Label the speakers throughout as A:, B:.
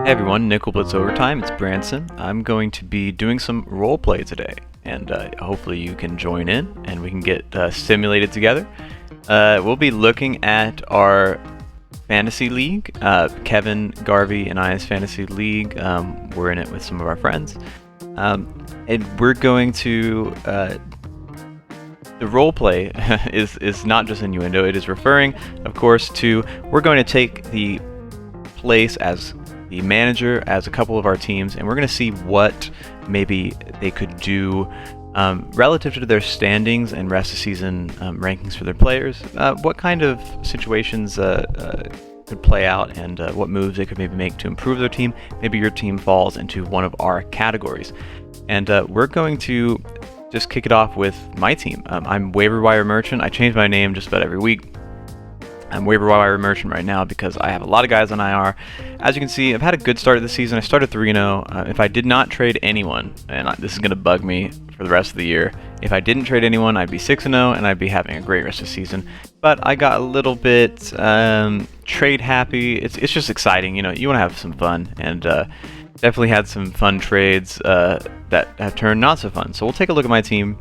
A: Hey everyone, Nickel Blitz Overtime, it's Branson. I'm going to be doing some roleplay today, and hopefully you can join in and we can get stimulated together. We'll be looking at our fantasy league, Kevin, Garvey, and I's fantasy league. We're in it with some of our friends. And we're going to... the roleplay is not just innuendo, it is referring, of course, to... We're going to take the place as the manager as a couple of our teams, and we're going to see what maybe they could do relative to their standings and rest of season rankings for their players, what kind of situations could play out, and what moves they could maybe make to improve their team. Maybe your team falls into one of our categories. And we're going to just kick it off with my team. I'm Waiver Wire Merchant. I change my name just about every week. I'm Waiver Wire Merchant right now because I have a lot of guys on IR. As you can see, I've had a good start of the season. I started 3-0. If I did not trade anyone, and this is going to bug me for the rest of the year, if I didn't trade anyone, I'd be 6-0, and I'd be having a great rest of the season. But I got a little bit trade happy. It's just exciting. You know, you want to have some fun, and definitely had some fun trades that have turned not so fun. So we'll take a look at my team.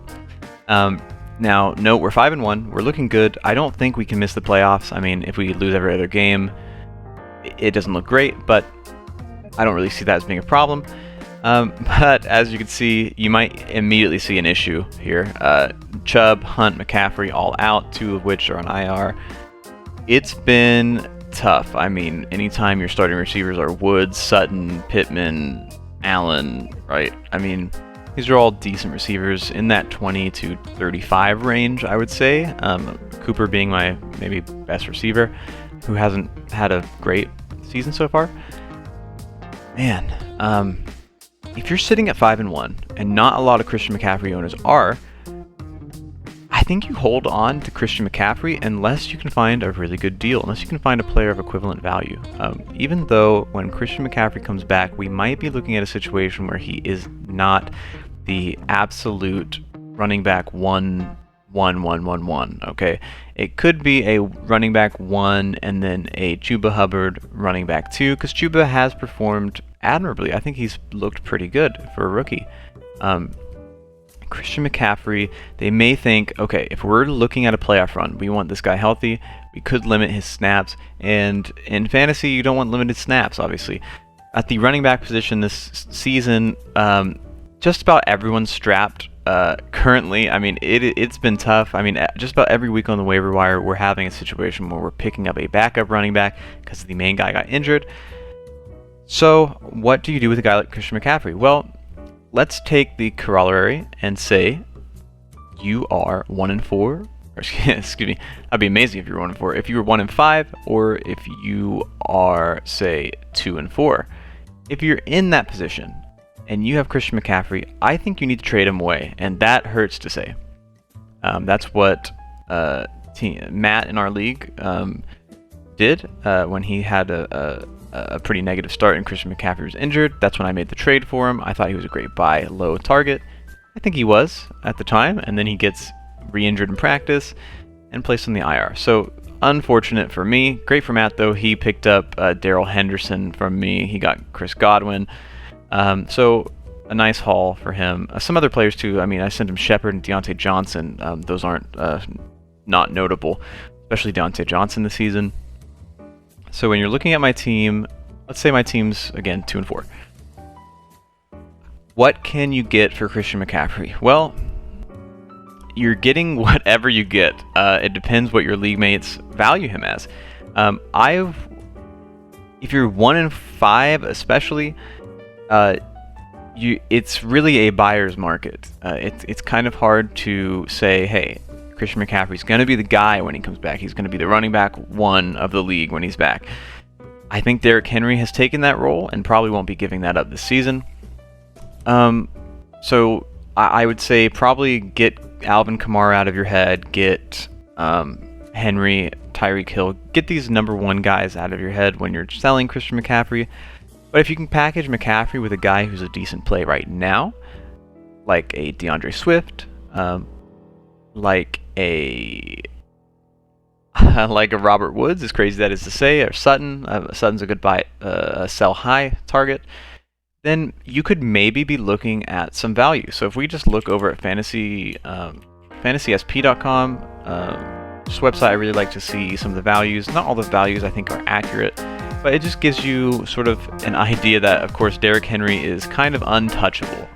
A: Now, note, we're 5-1. We're looking good. I don't think we can miss the playoffs. I mean, if we lose every other game, it doesn't look great, but I don't really see that as being a problem. But as you can see, you might immediately see an issue here. Chubb, Hunt, McCaffrey all out, 2 of which are on IR. It's been tough. I mean, anytime your starting receivers are Woods, Sutton, Pittman, Allen, right? I mean, these are all decent receivers in that 20 to 35 range, I would say. Cooper being my maybe best receiver, who hasn't had a great season so far. Man, if you're sitting at 5-1, and not a lot of Christian McCaffrey owners are, I think you hold on to Christian McCaffrey unless you can find a really good deal, unless you can find a player of equivalent value. Even though when Christian McCaffrey comes back, we might be looking at a situation where he is not the absolute running back 1-1-1-1-1, okay? It could be a running back 1 and then a Chuba Hubbard running back 2, because Chuba has performed admirably. I think he's looked pretty good for a rookie. Christian McCaffrey, they may think, okay, if we're looking at a playoff run, we want this guy healthy, we could limit his snaps, and in fantasy, you don't want limited snaps, obviously. At the running back position this season, just about everyone's strapped currently. I mean, it's been tough. I mean, just about every week on the waiver wire, we're having a situation where we're picking up a backup running back because the main guy got injured. So what do you do with a guy like Christian McCaffrey? Well, let's take the corollary and say you are 1-4. Or excuse me, that'd be amazing if you were 1-4. If you were 1-5, or if you are, say, 2-4. If you're in that position and you have Christian McCaffrey, I think you need to trade him away, and that hurts to say. That's what Matt in our league did when he had a pretty negative start and Christian McCaffrey was injured. That's when I made the trade for him. I thought he was a great buy, low target. I think he was at the time, and then he gets re-injured in practice and placed on the IR. So unfortunate for me. Great for Matt, though. He picked up Darrell Henderson from me. He got Chris Godwin. So a nice haul for him. Some other players too. I mean, I sent him Shepard and Deontay Johnson. Those aren't not notable, especially Deontay Johnson this season. So when you're looking at my team, let's say my team's again 2-4. What can you get for Christian McCaffrey? Well, you're getting whatever you get. It depends what your league mates value him as. If you're 1-5, especially. It's really a buyer's market. It's kind of hard to say, hey, Christian McCaffrey's going to be the guy when he comes back. He's going to be the running back 1 of the league when he's back. I think Derrick Henry has taken that role and probably won't be giving that up this season. So I would say probably get Alvin Kamara out of your head, get Henry, Tyreek Hill, get these number 1 guys out of your head when you're selling Christian McCaffrey. But if you can package McCaffrey with a guy who's a decent play right now, like a DeAndre Swift, like a like a Robert Woods, as crazy that is to say, or Sutton. Sutton's a good buy, sell high target. Then you could maybe be looking at some value. So if we just look over at fantasysp.com, this website, I really like to see some of the values. Not all the values I think are accurate, but it just gives you sort of an idea that, of course, Derrick Henry is kind of untouchable.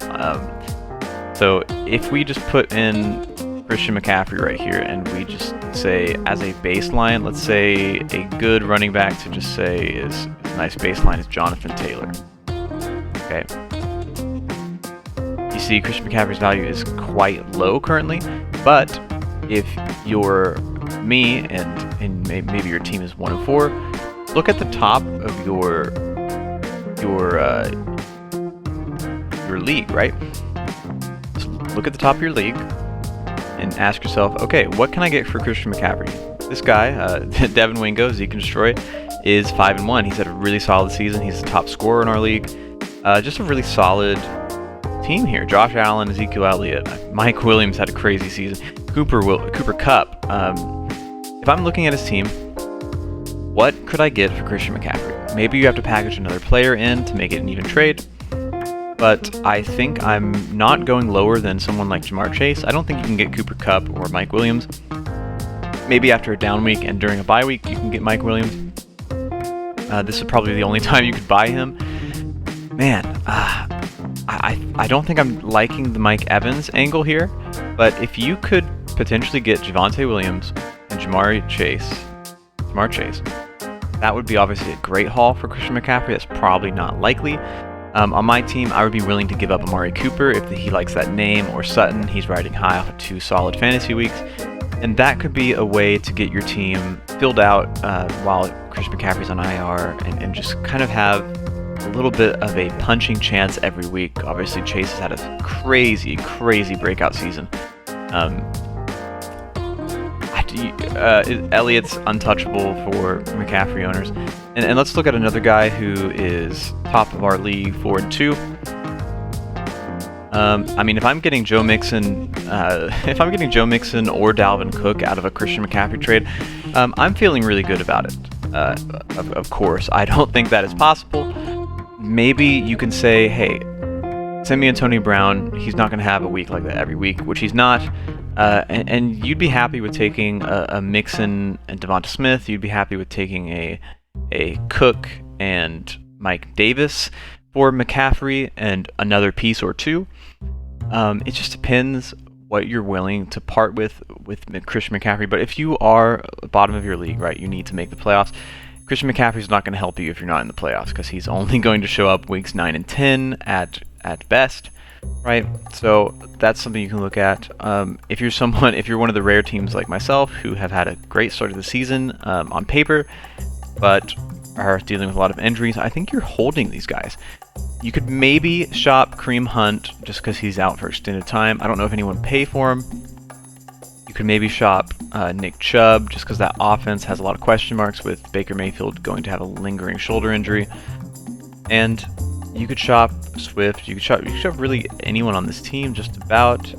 A: So if we just put in Christian McCaffrey right here, and we just say as a baseline, let's say a good running back to just say is a nice baseline is Jonathan Taylor. Okay. You see Christian McCaffrey's value is quite low currently, but if you're me and maybe your team is 1-4, look at the top of your league, right? So look at the top of your league and ask yourself, okay, what can I get for Christian McCaffrey? This guy, Devin Wingo, as you can destroy, is 5-1. He's had a really solid season. He's the top scorer in our league. Just a really solid team here. Josh Allen, Ezekiel Elliott, Mike Williams had a crazy season. Cooper Kupp. If I'm looking at his team, what could I get for Christian McCaffrey? Maybe you have to package another player in to make it an even trade. But I think I'm not going lower than someone like Jamar Chase. I don't think you can get Cooper Kupp or Mike Williams. Maybe after a down week and during a bye week, you can get Mike Williams. This is probably the only time you could buy him. Man, I don't think I'm liking the Mike Evans angle here. But if you could potentially get Javonte Williams and Jamar Chase, that would be obviously a great haul for Christian McCaffrey. That's probably not likely. On my team, I would be willing to give up Amari Cooper if he likes that name, or Sutton. He's riding high off of 2 solid fantasy weeks. And that could be a way to get your team filled out while Christian McCaffrey's on IR and just kind of have a little bit of a punching chance every week. Obviously, Chase has had a crazy breakout season. Elliott's untouchable for McCaffrey owners. And let's look at another guy who is top of our league, 4-2. I mean, if I'm getting Joe Mixon or Dalvin Cook out of a Christian McCaffrey trade, I'm feeling really good about it. Of course, I don't think that is possible. Maybe you can say, hey, send me Antonio Brown. He's not going to have a week like that every week, which he's not. And you'd be happy with taking a Mixon and Devonta Smith. You'd be happy with taking a Cook and Mike Davis for McCaffrey and another piece or two. It just depends what you're willing to part with Christian McCaffrey. But if you are bottom of your league, right, you need to make the playoffs. Christian McCaffrey's not going to help you if you're not in the playoffs, because he's only going to show up weeks 9 and 10 at best, right? So that's something you can look at. If you're one of the rare teams like myself who have had a great start of the season on paper, but are dealing with a lot of injuries, I think you're holding these guys. You could maybe shop Kareem Hunt just because he's out for extended time. I don't know if anyone would pay for him. You could maybe shop Nick Chubb just because that offense has a lot of question marks with Baker Mayfield going to have a lingering shoulder injury. And you could shop Swift. You could shop really anyone on this team just about,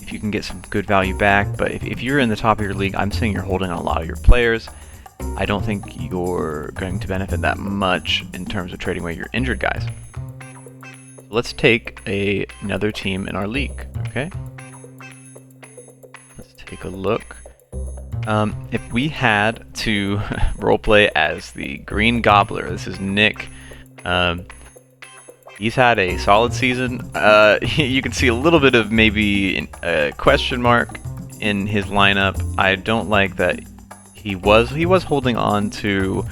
A: if you can get some good value back. But if you're in the top of your league, I'm saying you're holding on a lot of your players. I don't think you're going to benefit that much in terms of trading away your injured guys. Let's take another team in our league, okay? Let's take a look. If we had to roleplay as the Green Gobbler, this is Nick. He's had a solid season. You can see a little bit of maybe a question mark in his lineup. I don't like that he was holding on to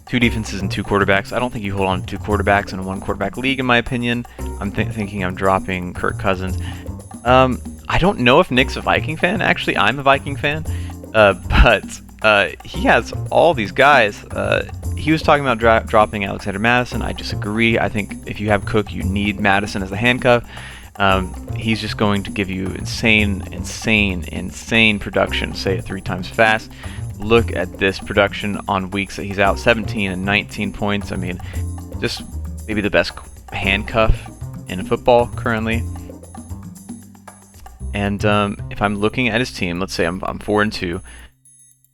A: 2 defenses and 2 quarterbacks. I don't think you hold on to 2 quarterbacks in a 1 quarterback league, in my opinion. I'm thinking I'm dropping Kirk Cousins. I don't know if Nick's a Viking fan. Actually, I'm a Viking fan. But he has all these guys. He was talking about dropping Alexander Madison. I disagree. I think if you have Cook, you need Madison as the handcuff. He's just going to give you insane production. Say it 3 times fast. Look at this production on weeks that he's out. 17 and 19 points. I mean, just maybe the best handcuff in football currently. And if I'm looking at his team, let's say I'm 4-2.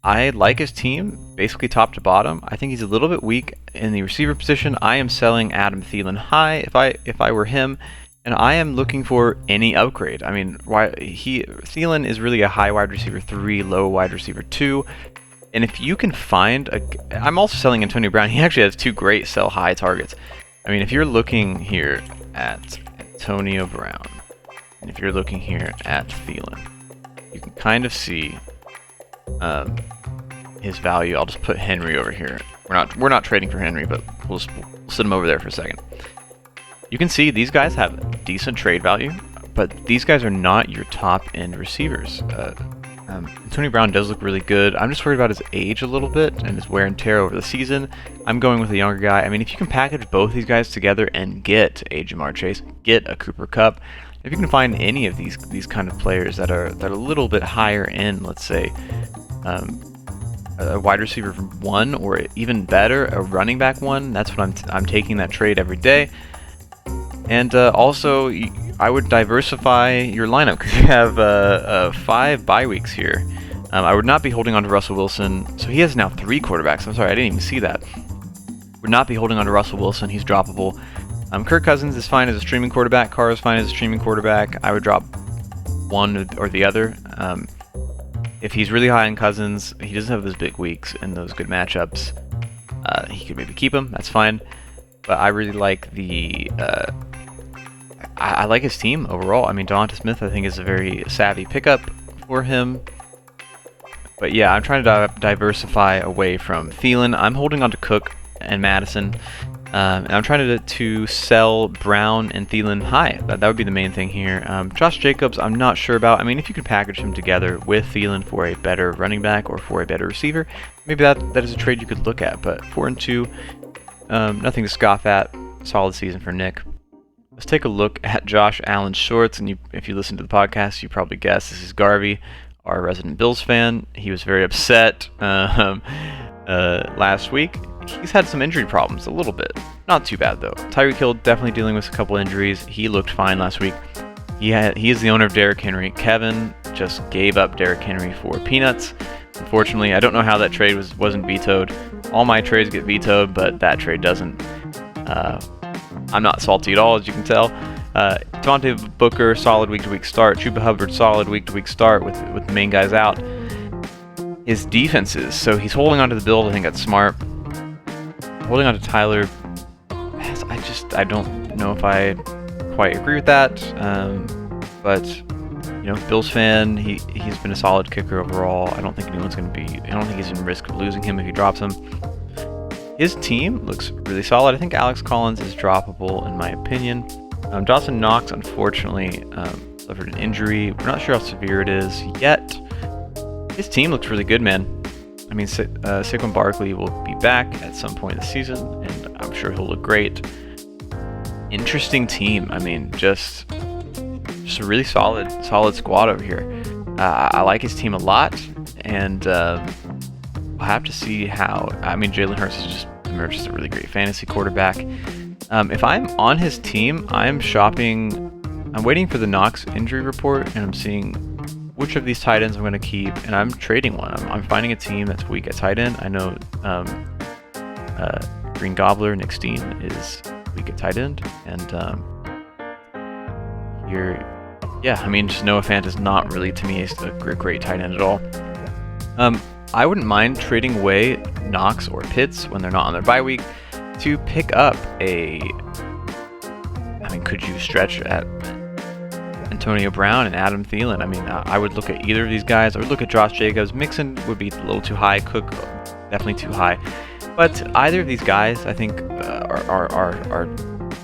A: I like his team, basically top to bottom. I think he's a little bit weak in the receiver position. I am selling Adam Thielen high if I were him, and I am looking for any upgrade. I mean, Thielen is really a high wide receiver 3, low wide receiver 2. And if you can find I'm also selling Antonio Brown. He actually has 2 great sell high targets. I mean, if you're looking here at Antonio Brown, and if you're looking here at Thielen, you can kind of see his value. I'll just put Henry over here. We're not trading for Henry, but we'll sit him over there for a second. You can see these guys have decent trade value, but these guys are not your top end receivers. Antonio Brown does look really good. I'm just worried about his age a little bit and his wear and tear over the season. I'm going with a younger guy. I mean, if you can package both these guys together and get a Jamar Chase, get a Cooper Kupp, if you can find any of these kind of players that are a little bit higher in, let's say, a wide receiver 1, or even better, a running back 1, that's what I'm taking that trade every day. And also, I would diversify your lineup because you have 5 bye weeks here. I would not be holding on to Russell Wilson. So he has now 3 quarterbacks. I'm sorry, I didn't even see that. Would not be holding on to Russell Wilson. He's droppable. Kirk Cousins is fine as a streaming quarterback. Carr is fine as a streaming quarterback. I would drop one or the other. If he's really high on Cousins, he doesn't have those big weeks and those good matchups. He could maybe keep him. That's fine. But I really like I like his team overall. I mean, Devonta Smith, I think, is a very savvy pickup for him. But yeah, I'm trying to diversify away from Thielen. I'm holding on to Cook and Madison. And I'm trying to sell Brown and Thielen high. That would be the main thing here. Josh Jacobs, I'm not sure about. I mean, if you could package him together with Thielen for a better running back or for a better receiver, maybe that is a trade you could look at. But 4-2, nothing to scoff at. Solid season for Nick. Let's take a look at Josh Allen's shorts. And if you listen to the podcast, you probably guessed this is Garvey, our resident Bills fan. He was very upset last week. He's had some injury problems a little bit. Not too bad, though. Tyreek Hill definitely dealing with a couple injuries. He looked fine last week. He is the owner of Derrick Henry. Kevin just gave up Derrick Henry for peanuts. Unfortunately, I don't know how that trade wasn't vetoed. All my trades get vetoed, but that trade doesn't. I'm not salty at all, as you can tell. Devontae Booker, solid week-to-week start. Chuba Hubbard, solid week-to-week start with the main guys out. His defenses, so he's holding on to the build. I think that's smart. Holding on to Tyler, I don't know if I quite agree with that. But Bills fan, he's been a solid kicker overall. I don't think he's in risk of losing him if he drops him. His team looks really solid. I think Alex Collins is droppable in my opinion. Dawson Knox, unfortunately, suffered an injury. We're not sure how severe it is yet. His team looks really good, man. I mean, Saquon Barkley will be back at some point this season, and I'm sure he'll look great. Interesting team. I mean, just a really solid squad over here. I like his team a lot, and we'll have to see how. I mean, Jalen Hurts has just emerged as a really great fantasy quarterback. If I'm on his team, I'm waiting for the Knox injury report, and I'm seeing which of these tight ends I'm going to keep, and I'm trading one. I'm finding a team that's weak at tight end. I know Green Gobbler, Nick Steen, is weak at tight end, and I mean, just Noah Fant is not really, to me, a great tight end at all. I wouldn't mind trading away Knox or Pitts when they're not on their bye week to pick up could you stretch at Antonio Brown and Adam Thielen? I mean, I would look at either of these guys. I would look at Josh Jacobs. Mixon would be a little too high. Cook, definitely too high. But either of these guys, I think, are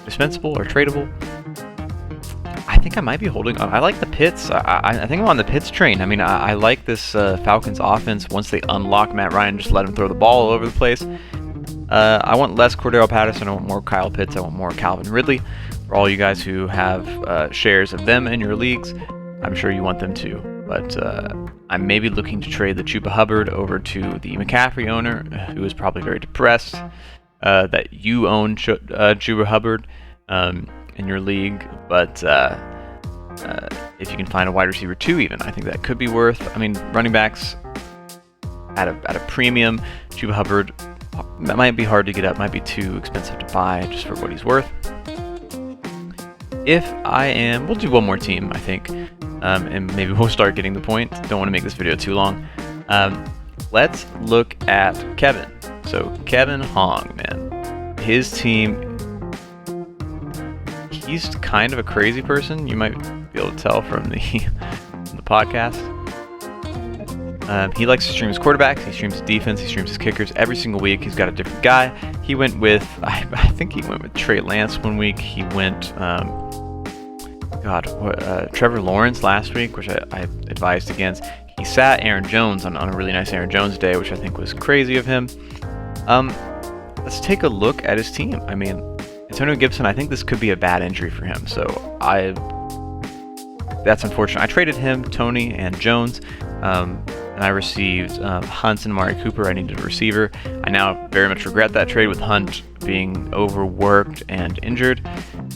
A: dispensable or tradable. I think I might be holding on. I like the Pitts. I think I'm on the Pitts train. I mean, I like this Falcons offense. Once they unlock Matt Ryan, just let him throw the ball all over the place. I want less Cordero Patterson. I want more Kyle Pitts. I want more Calvin Ridley. For all you guys who have shares of them in your leagues, I'm sure you want them too. But I'm maybe looking to trade the Chuba Hubbard over to the McCaffrey owner, who is probably very depressed that you own Chuba Hubbard in your league. But If you can find a wide receiver 2 even, I think that could be worth. I mean, running backs at a premium. Chuba Hubbard, that might be hard to get up, might be too expensive to buy just for what he's worth. We'll do one more team, I think, and maybe we'll start getting the point. Don't want to make this video too long. Let's look at Kevin. So Kevin Hong, man, his team, he's kind of a crazy person. You might be able to tell from the podcast. He likes to stream his quarterbacks, he streams his defense, he streams his kickers every single week. He's got a different guy. He went with, I think he went with Trey Lance one week. He went, Trevor Lawrence last week, which I advised against. He sat Aaron Jones on a really nice Aaron Jones day, which I think was crazy of him. Let's take a look at his team. I mean, Antonio Gibson, I think this could be a bad injury for him, so that's unfortunate. I traded him, Tony, and Jones, and I received Hunt and Amari Cooper. I needed a receiver. I now very much regret that trade with Hunt being overworked and injured.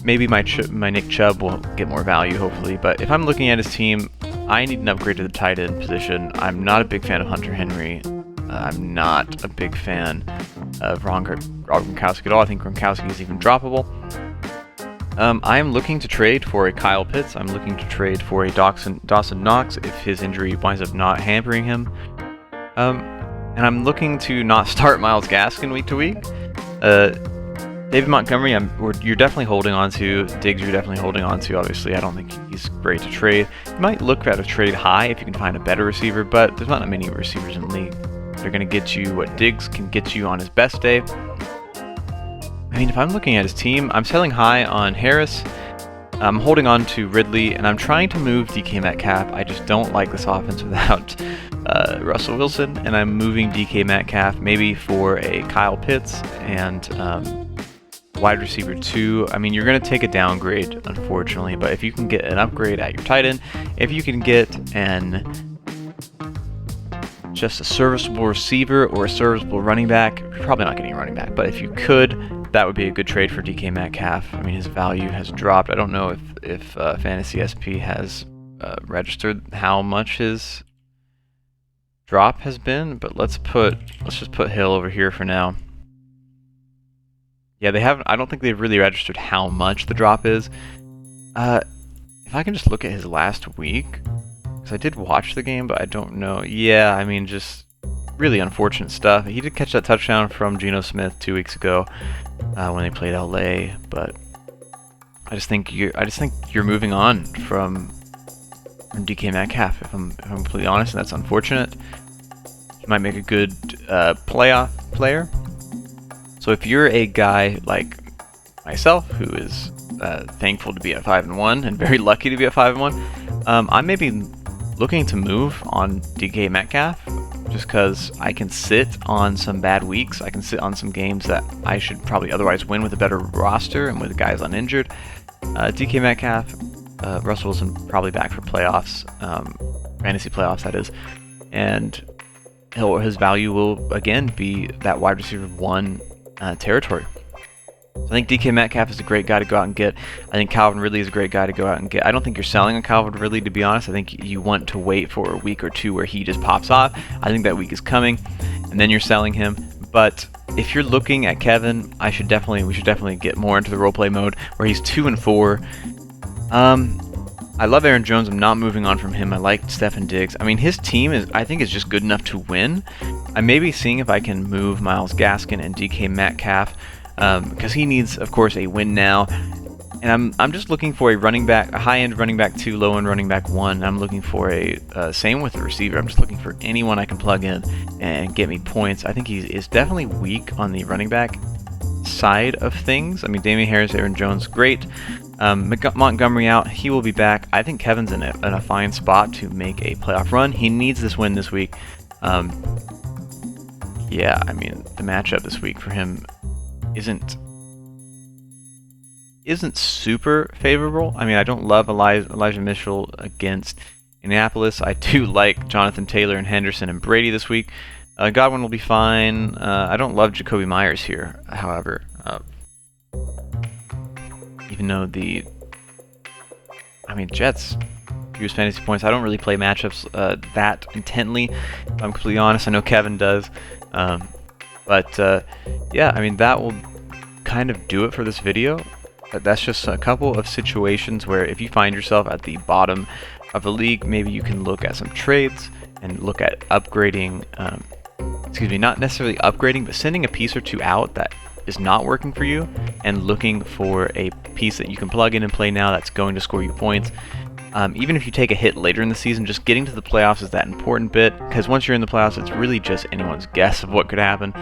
A: Maybe my Nick Chubb will get more value, hopefully, but if I'm looking at his team, I need an upgrade to the tight end position. I'm not a big fan of Hunter Henry. I'm not a big fan of Rob Gronkowski at all. I think Gronkowski is even droppable. I am looking to trade for a Kyle Pitts. I'm looking to trade for a Dawson Knox if his injury winds up not hampering him. And I'm looking to not start Myles Gaskin week to week. David Montgomery, you're definitely holding on to. Diggs, you're definitely holding on to. Obviously, I don't think he's great to trade. You might look at a trade high if you can find a better receiver, but there's not that many receivers in the league. They're going to get you what Diggs can get you on his best day. I mean, if I'm looking at his team, I'm selling high on Harris. I'm holding on to Ridley, and I'm trying to move DK Metcalf. I just don't like this offense without Russell Wilson, and I'm moving DK Metcalf maybe for a Kyle Pitts and wide receiver 2. I mean, you're going to take a downgrade, unfortunately, but if you can get an upgrade at your tight end, if you can get just a serviceable receiver or a serviceable running back, you're probably not getting a running back, but if you could, that would be a good trade for DK Metcalf. I mean, his value has dropped. I don't know if Fantasy SP has registered how much his drop has been, but let's just put Hill over here for now. Yeah, they haven't. I don't think they've really registered how much the drop is. If I can just look at his last week, because I did watch the game, but I don't know. Yeah, I mean, just really unfortunate stuff. He did catch that touchdown from Geno Smith 2 weeks ago when they played LA, but I just think you're moving on from DK Metcalf. If I'm completely honest, and that's unfortunate. He might make a good playoff player. So if you're a guy like myself who is thankful to be at 5-1 and very lucky to be at 5-1, I may be looking to move on DK Metcalf just because I can sit on some bad weeks. I can sit on some games that I should probably otherwise win with a better roster and with guys uninjured. DK Metcalf, Russell Wilson probably back for playoffs, fantasy playoffs that is, and his value will again be that wide receiver 1 territory. I think DK Metcalf is a great guy to go out and get. I think Calvin Ridley is a great guy to go out and get. I don't think you're selling on Calvin Ridley, to be honest. I think you want to wait for a week or two where he just pops off. I think that week is coming, and then you're selling him. But if you're looking at Kevin, we should definitely get more into the roleplay mode where he's 2-4. I love Aaron Jones. I'm not moving on from him. I like Stefon Diggs. I mean, his team I think is just good enough to win. I may be seeing if I can move Myles Gaskin and DK Metcalf because he needs, of course, a win now. And I'm just looking for a running back, a high-end running back 2, low-end running back 1. I'm looking for same with the receiver. I'm just looking for anyone I can plug in and get me points. I think he is definitely weak on the running back side of things. I mean, Damian Harris, Aaron Jones, great. Montgomery out, he will be back. I think Kevin's in a fine spot to make a playoff run. He needs this win this week. Yeah, I mean, the matchup this week for him isn't super favorable. I mean, I don't love Elijah Mitchell against Indianapolis. I do like Jonathan Taylor and Henderson and Brady this week. Godwin will be fine. I don't love Jacoby Myers here, however. Even though the I mean, Jets use fantasy points. I don't really play matchups that intently, if I'm completely honest. I know Kevin does. Yeah, I mean, that will kind of do it for this video. That's just a couple of situations where if you find yourself at the bottom of the league, maybe you can look at some trades and look at upgrading, not necessarily upgrading, but sending a piece or two out that is not working for you and looking for a piece that you can plug in and play now that's going to score you points. Even if you take a hit later in the season, just getting to the playoffs is that important bit, because once you're in the playoffs, it's really just anyone's guess of what could happen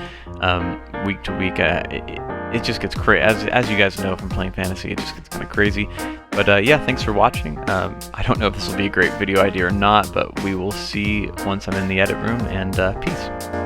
A: week to week. It just gets crazy. As you guys know from playing fantasy, it just gets kind of crazy. But yeah, thanks for watching. I don't know if this will be a great video idea or not, but we will see once I'm in the edit room, and peace.